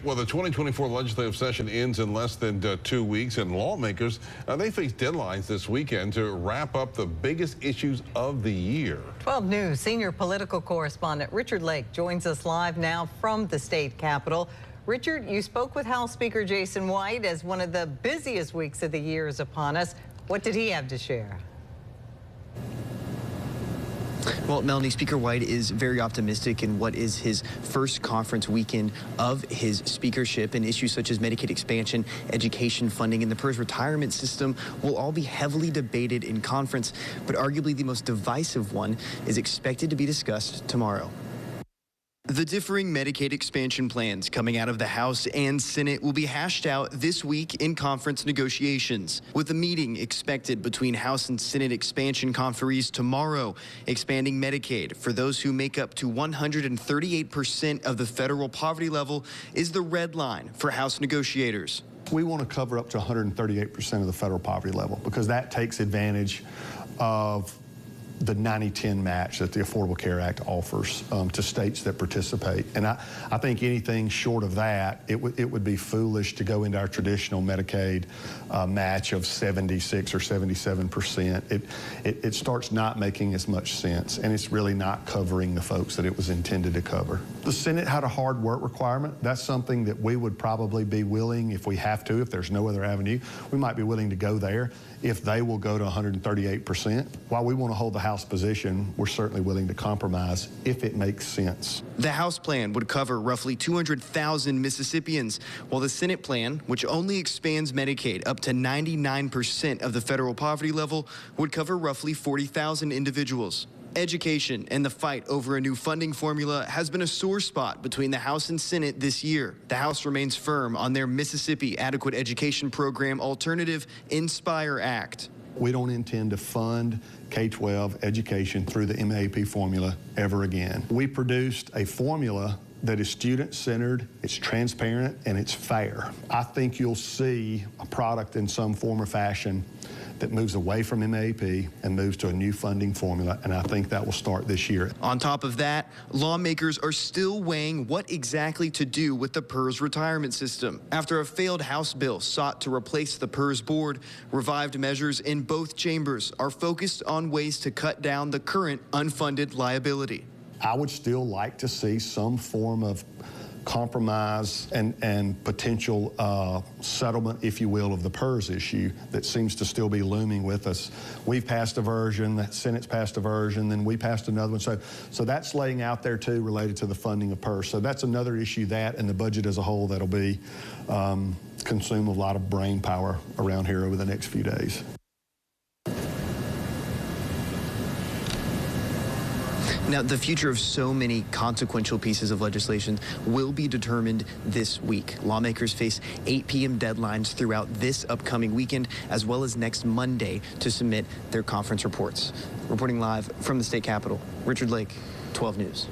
Well, the 2024 legislative session ends in less than 2 weeks, and lawmakers, they face deadlines this weekend to wrap up the biggest issues of the year. 12 News senior political correspondent Richard Lake joins us live now from the state capitol. Richard, you spoke with House Speaker Jason White as one of the busiest weeks of the year is upon us. What did he have to share? Well, Melanie, Speaker White is very optimistic in what is his first conference weekend of his speakership, and issues such as Medicaid expansion, education funding, and the PERS retirement system will all be heavily debated in conference, but arguably the most divisive one is expected to be discussed tomorrow. The differing Medicaid expansion plans coming out of the House and Senate will be hashed out this week in conference negotiations, with a meeting expected between House and Senate expansion conferees tomorrow, expanding Medicaid for those who make up to 138% of the federal poverty level is the red line for House negotiators. We want to cover up to 138% of the federal poverty level because that takes advantage of the 90-10 match that the Affordable Care Act offers to states that participate. And I think anything short of that, it would be foolish to go into our traditional Medicaid match of 76 or 77%. It starts not making as much sense, and it's really not covering the folks that it was intended to cover. The Senate had a hard work requirement. That's something that we would probably be willing, if we have to, if there's no other avenue, we might be willing to go there. If they will go to 138%, while we want to hold the House position, we're certainly willing to compromise if it makes sense. The House plan would cover roughly 200,000 Mississippians, while the Senate plan, which only expands Medicaid up to 99% of the federal poverty level, would cover roughly 40,000 individuals. Education and the fight over a new funding formula has been a sore spot between the House and Senate this year. The House remains firm on their Mississippi Adequate Education Program alternative, Inspire Act. We don't intend to fund K-12 education through the MAP formula ever again. We produced a formula that is student-centered, it's transparent, and it's fair. I think you'll see a product in some form or fashion that moves away from MAP and moves to a new funding formula, and I think that will start this year. On top of that, lawmakers are still weighing what exactly to do with the PERS retirement system. After a failed House bill sought to replace the PERS board, revived measures in both chambers are focused on ways to cut down the current unfunded liability. I would still like to see some form of compromise and potential settlement, if you will, of the PERS issue that seems to still be looming with us. We've passed a version, the Senate's passed a version, then we passed another one. So that's laying out there too, related to the funding of PERS. So that's another issue, that and the budget as a whole, that'll be consume a lot of brain power around here over the next few days. Now, the future of so many consequential pieces of legislation will be determined this week. Lawmakers face 8 p.m. deadlines throughout this upcoming weekend, as well as next Monday, to submit their conference reports. Reporting live from the state capitol, Richard Lake, 12 News.